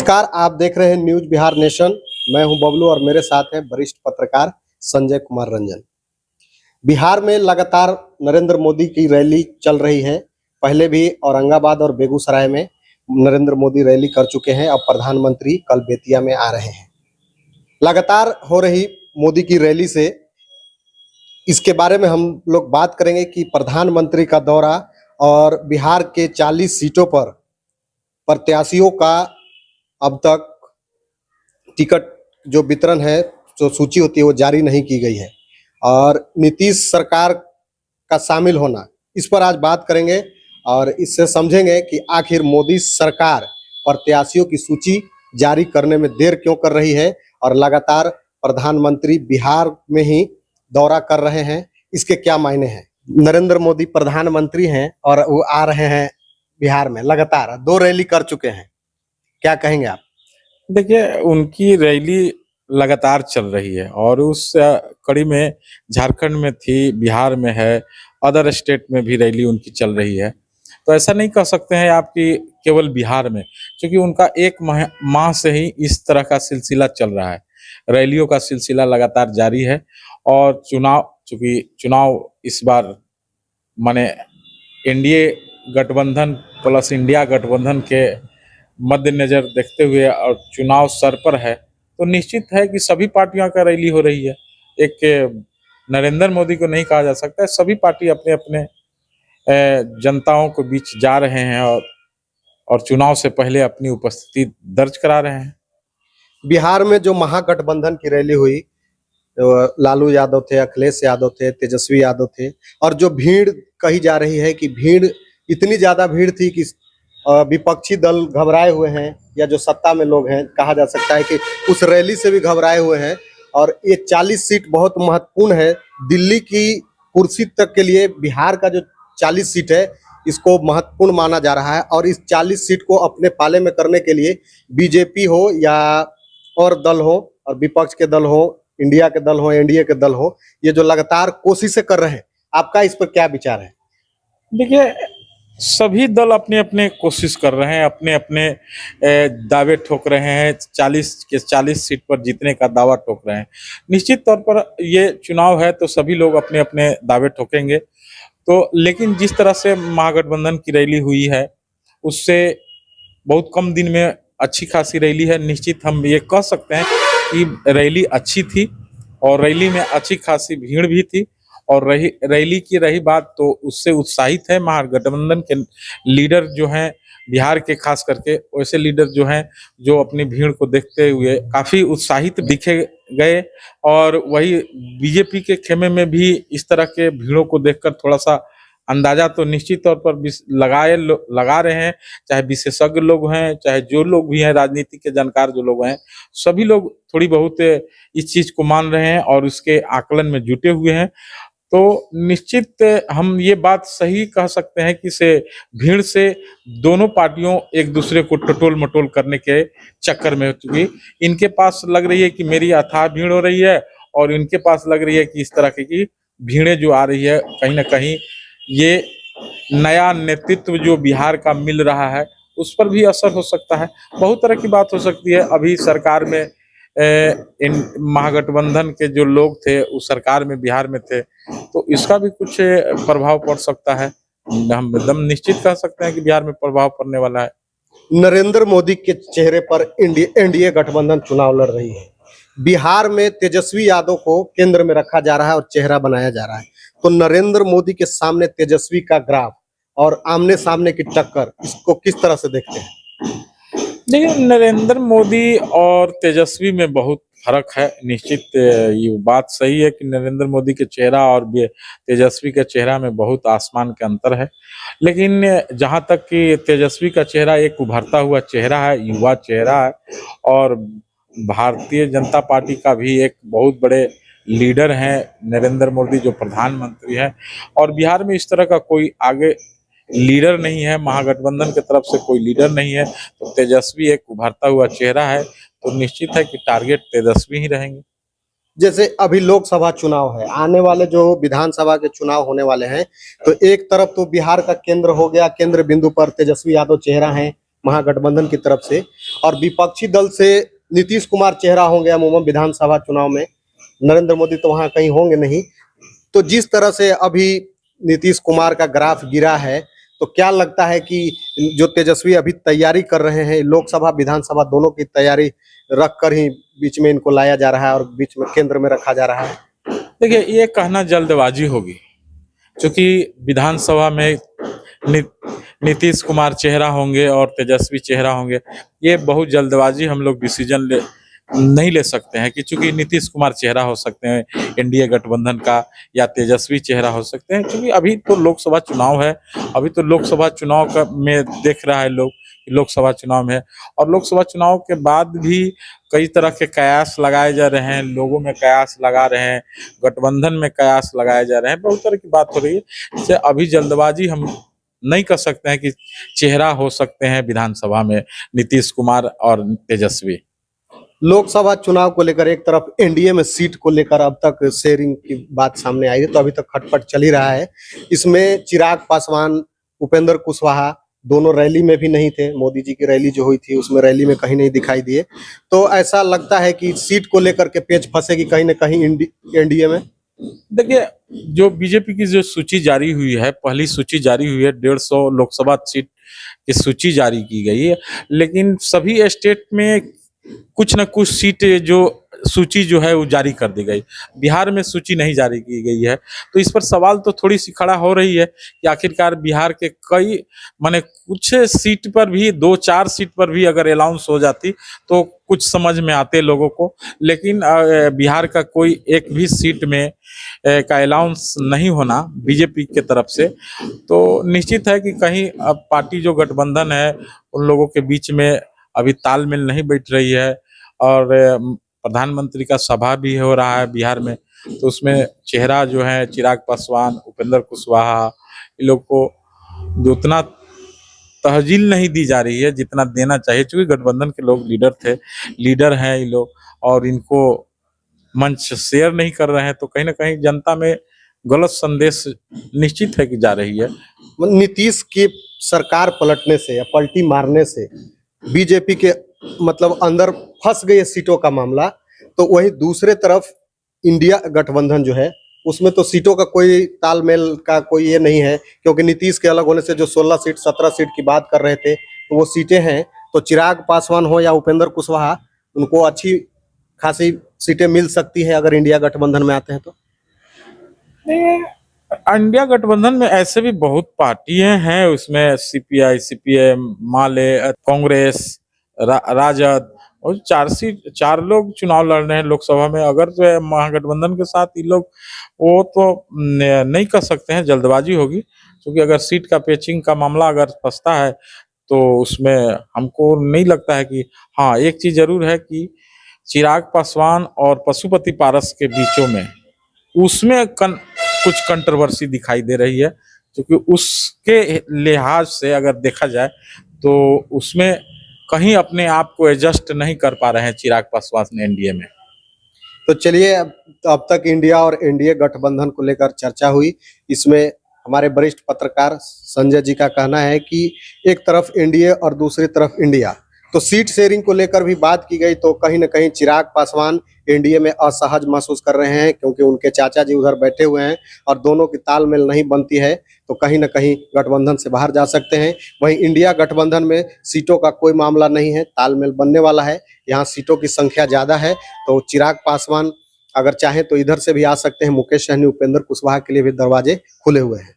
नमस्कार, आप देख रहे हैं न्यूज बिहार नेशन। मैं हूं बबलू और मेरे साथ हैं वरिष्ठ पत्रकार संजय कुमार रंजन। बिहार में लगातार नरेंद्र मोदी की रैली चल रही है। पहले भी औरंगाबाद और बेगूसराय में नरेंद्र मोदी रैली कर चुके हैं। अब प्रधानमंत्री कल बेतिया में आ रहे हैं। लगातार हो रही मोदी की रैली से इसके बारे में हम लोग बात करेंगे कि प्रधानमंत्री का दौरा और बिहार के 40 सीटों पर प्रत्याशियों का अब तक टिकट जो वितरण है, जो सूची होती है, वो जारी नहीं की गई है और नीतीश सरकार का शामिल होना, इस पर आज बात करेंगे और इससे समझेंगे कि आखिर मोदी सरकार प्रत्याशियों की सूची जारी करने में देर क्यों कर रही है और लगातार प्रधानमंत्री बिहार में ही दौरा कर रहे हैं, इसके क्या मायने हैं। नरेंद्र मोदी प्रधानमंत्री हैं और वो आ रहे हैं बिहार में, लगातार 2 रैली कर चुके हैं, क्या कहेंगे आप? देखिए, उनकी रैली लगातार चल रही है और उस कड़ी में झारखंड में थी, बिहार में है, अदर स्टेट में भी रैली उनकी चल रही है। तो ऐसा नहीं कह सकते हैं आप कि केवल बिहार में, क्योंकि उनका 1 माह से ही इस तरह का सिलसिला चल रहा है। रैलियों का सिलसिला लगातार जारी है और चूंकि चुनाव इस बार माने एनडीए गठबंधन प्लस इंडिया गठबंधन के मद्देनजर देखते हुए और चुनाव सर पर है, तो निश्चित है कि सभी पार्टियों का रैली हो रही है। एक नरेंद्र मोदी को नहीं कहा जा सकता है, सभी पार्टी अपने अपने जनताओं के बीच जा रहे हैं और चुनाव से पहले अपनी उपस्थिति दर्ज करा रहे हैं। बिहार में जो महागठबंधन की रैली हुई, लालू यादव थे, अखिलेश यादव थे, तेजस्वी यादव थे और जो भीड़ कही जा रही है कि भीड़ इतनी ज्यादा भीड़ थी कि विपक्षी दल घबराए हुए हैं या जो सत्ता में लोग हैं, कहा जा सकता है कि उस रैली से भी घबराए हुए हैं। और ये 40 सीट बहुत महत्वपूर्ण है। दिल्ली की कुर्सी तक के लिए बिहार का जो 40 सीट है, इसको महत्वपूर्ण माना जा रहा है और इस 40 सीट को अपने पाले में करने के लिए बीजेपी हो या और दल हो और विपक्ष के दल हो, इंडिया के दल हो, एनडीए के दल हो, ये जो लगातार कोशिशें कर रहे हैं, आपका इस पर क्या विचार है? देखिए, सभी दल अपने अपने कोशिश कर रहे हैं, अपने अपने दावे ठोक रहे हैं, 40 के 40 सीट पर जीतने का दावा ठोक रहे हैं। निश्चित तौर पर ये चुनाव है तो सभी लोग अपने अपने दावे ठोकेंगे। तो लेकिन जिस तरह से महागठबंधन की रैली हुई है, उससे बहुत कम दिन में अच्छी खासी रैली है। निश्चित हम ये कह सकते हैं कि रैली अच्छी थी और रैली में अच्छी खासी भीड़ भी थी। और रैली की रही बात, तो उससे उत्साहित है महागठबंधन के लीडर जो हैं बिहार के, खास करके वैसे लीडर जो हैं जो अपनी भीड़ को देखते हुए काफी उत्साहित दिखे गए। और वही बीजेपी के खेमे में भी इस तरह के भीड़ों को देखकर थोड़ा सा अंदाजा तो निश्चित तौर पर लगा रहे हैं, चाहे विशेषज्ञ लोग हैं, चाहे जो लोग भी हैं, राजनीति के जानकार जो लोग हैं, सभी लोग थोड़ी बहुत इस चीज को मान रहे हैं और उसके आकलन में जुटे हुए हैं। तो निश्चित हम ये बात सही कह सकते हैं कि से भीड़ से दोनों पार्टियों एक दूसरे को टटोल मटोल करने के चक्कर में, चुकी इनके पास लग रही है कि मेरी अथाह भीड़ हो रही है और इनके पास लग रही है कि इस तरह की भीड़ें जो आ रही है, कहीं ना कहीं ये नया नेतृत्व जो बिहार का मिल रहा है उस पर भी असर हो सकता है। बहुत तरह की बात हो सकती है। अभी सरकार में इन महागठबंधन के जो लोग थे उस सरकार में बिहार में थे, तो इसका भी कुछ प्रभाव पड़ सकता है। हम एकदम निश्चित कह सकते हैं कि बिहार में प्रभाव पड़ने वाला है। नरेंद्र मोदी के चेहरे पर एनडीए गठबंधन चुनाव लड़ रही है। बिहार में तेजस्वी यादव को केंद्र में रखा जा रहा है और चेहरा बनाया जा रहा है। तो नरेंद्र मोदी के सामने तेजस्वी का ग्राफ और आमने सामने की टक्कर, इसको किस तरह से देखते हैं? देखिए, नरेंद्र मोदी और तेजस्वी में बहुत फर्क है। निश्चित ये बात सही है कि नरेंद्र मोदी के चेहरा और तेजस्वी के चेहरा में बहुत आसमान का अंतर है। लेकिन जहां तक कि तेजस्वी का चेहरा एक उभरता हुआ चेहरा है, युवा चेहरा है और भारतीय जनता पार्टी का भी एक बहुत बड़े लीडर हैं नरेंद्र मोदी, जो प्रधानमंत्री हैं, और बिहार में इस तरह का कोई आगे लीडर नहीं है, महागठबंधन की तरफ से कोई लीडर नहीं है। तो तेजस्वी एक उभरता हुआ चेहरा है, तो निश्चित है कि टारगेट तेजस्वी ही रहेंगे। जैसे अभी लोकसभा चुनाव है, आने वाले जो विधानसभा के चुनाव होने वाले हैं, तो एक तरफ तो बिहार का केंद्र हो गया, केंद्र बिंदु पर तेजस्वी यादव चेहरा है, महागठबंधन की तरफ से, और विपक्षी दल से नीतीश कुमार चेहरा होंगे अमूमन विधानसभा चुनाव में, नरेंद्र मोदी तो वहां कहीं होंगे नहीं। तो जिस तरह से अभी नीतीश कुमार का ग्राफ गिरा है, तो क्या लगता है कि जो तेजस्वी अभी तैयारी कर रहे हैं, लोकसभा विधानसभा दोनों की तैयारी रख कर ही बीच में इनको लाया जा रहा है और बीच में केंद्र में रखा जा रहा है? देखिए, ये कहना जल्दबाजी होगी, क्योंकि विधानसभा में नीतीश कुमार चेहरा होंगे और तेजस्वी चेहरा होंगे, ये बहुत जल्दबाजी हम लोग डिसीजन नहीं ले सकते हैं कि चूंकि नीतीश कुमार चेहरा हो सकते हैं एनडीए गठबंधन का या तेजस्वी चेहरा हो सकते हैं, क्योंकि अभी तो लोकसभा चुनाव है। अभी तो लोकसभा चुनाव का में देख रहा है लोग, लोकसभा चुनाव में, और लोकसभा चुनाव के बाद भी कई तरह के कयास लगाए जा रहे हैं, लोगों में कयास लगा रहे हैं, गठबंधन में कयास लगाए जा रहे हैं, बहुत तरह की बात हो रही है। इससे अभी जल्दबाजी हम नहीं कर सकते हैं कि चेहरा हो सकते हैं विधानसभा में नीतीश कुमार और तेजस्वी। लोकसभा चुनाव को लेकर एक तरफ एनडीए में सीट को लेकर अब तक शेयरिंग की बात सामने आई है, तो अभी तक खटपट चल ही रहा है। इसमें चिराग पासवान, उपेंद्र कुशवाहा दोनों रैली में भी नहीं थे। मोदी जी की रैली जो हुई थी उसमें रैली में कहीं नहीं दिखाई दिए। तो ऐसा लगता है कि सीट को लेकर के पेच फंसेगी कहीं न कहीं एनडीए में। देखिए, जो बीजेपी की जो सूची जारी हुई है, पहली सूची जारी हुई है, 150 लोकसभा सीट की सूची जारी की गई है, लेकिन सभी स्टेट में कुछ न कुछ सीट जो सूची जो है वो जारी कर दी गई। बिहार में सूची नहीं जारी की गई है, तो इस पर सवाल तो थोड़ी सी खड़ा हो रही है कि आखिरकार बिहार के कई माने कुछ सीट पर भी, 2-4 सीट पर भी अगर अलाउंस हो जाती तो कुछ समझ में आते लोगों को, लेकिन बिहार का कोई एक भी सीट में का अलाउंस नहीं होना बीजेपी के तरफ से, तो निश्चित है कि कहीं अब पार्टी जो गठबंधन है उन लोगों के बीच में अभी तालमेल नहीं बैठ रही है। और प्रधानमंत्री का सभा भी हो रहा है बिहार में, तो उसमें चेहरा जो है चिराग पासवान, उपेंद्र कुशवाहा, इन लोग को उतना तहजील नहीं दी जा रही है जितना देना चाहिए, क्योंकि गठबंधन के लोग लीडर हैं ये लोग, और इनको मंच शेयर नहीं कर रहे हैं, तो कहीं ना कहीं जनता में गलत संदेश निश्चित है कि जा रही है। नीतीश की सरकार पलटने से या पलटी मारने से बीजेपी के मतलब अंदर फंस गए सीटों का मामला, तो वही दूसरे तरफ इंडिया गठबंधन जो है उसमें तो सीटों का कोई तालमेल का कोई ये नहीं है, क्योंकि नीतीश के अलग होने से जो 16 सीट 17 सीट की बात कर रहे थे तो वो सीटें हैं, तो चिराग पासवान हो या उपेंद्र कुशवाहा, उनको अच्छी खासी सीटें मिल सकती है अगर इंडिया गठबंधन में आते हैं तो। इंडिया गठबंधन में ऐसे भी बहुत पार्टियां हैं, उसमें सीपीआई, सीपीएम, माले, कांग्रेस, राजद, और 4 लोग चुनाव लड़ रहे हैं लोकसभा में। अगर जो है महागठबंधन के साथ ये लोग, वो तो नहीं कर सकते हैं, जल्दबाजी होगी, क्योंकि अगर सीट का पेचिंग का मामला अगर फंसता है तो उसमें हमको नहीं लगता है कि, हाँ एक चीज जरूर है कि चिराग पासवान और पशुपति पारस के बीचों में उसमें कुछ कंट्रोवर्सी दिखाई दे रही है, क्योंकि उसके लिहाज से अगर देखा जाए तो उसमें कहीं अपने आप को एडजस्ट नहीं कर पा रहे हैं चिराग पासवान एनडीए में। तो चलिए, अब तक इंडिया और एनडीए गठबंधन को लेकर चर्चा हुई। इसमें हमारे वरिष्ठ पत्रकार संजय जी का कहना है कि एक तरफ एनडीए और दूसरी तरफ इंडिया, तो सीट शेयरिंग को लेकर भी बात की गई, तो कहीं न कहीं चिराग पासवान एनडीए में असहज महसूस कर रहे हैं, क्योंकि उनके चाचा जी उधर बैठे हुए हैं और दोनों की तालमेल नहीं बनती है, तो कहीं न कहीं गठबंधन से बाहर जा सकते हैं। वहीं इंडिया गठबंधन में सीटों का कोई मामला नहीं है, तालमेल बनने वाला है, यहाँ सीटों की संख्या ज़्यादा है, तो चिराग पासवान अगर चाहें तो इधर से भी आ सकते हैं। मुकेश सहनी, उपेंद्र कुशवाहा के लिए भी दरवाजे खुले हुए हैं।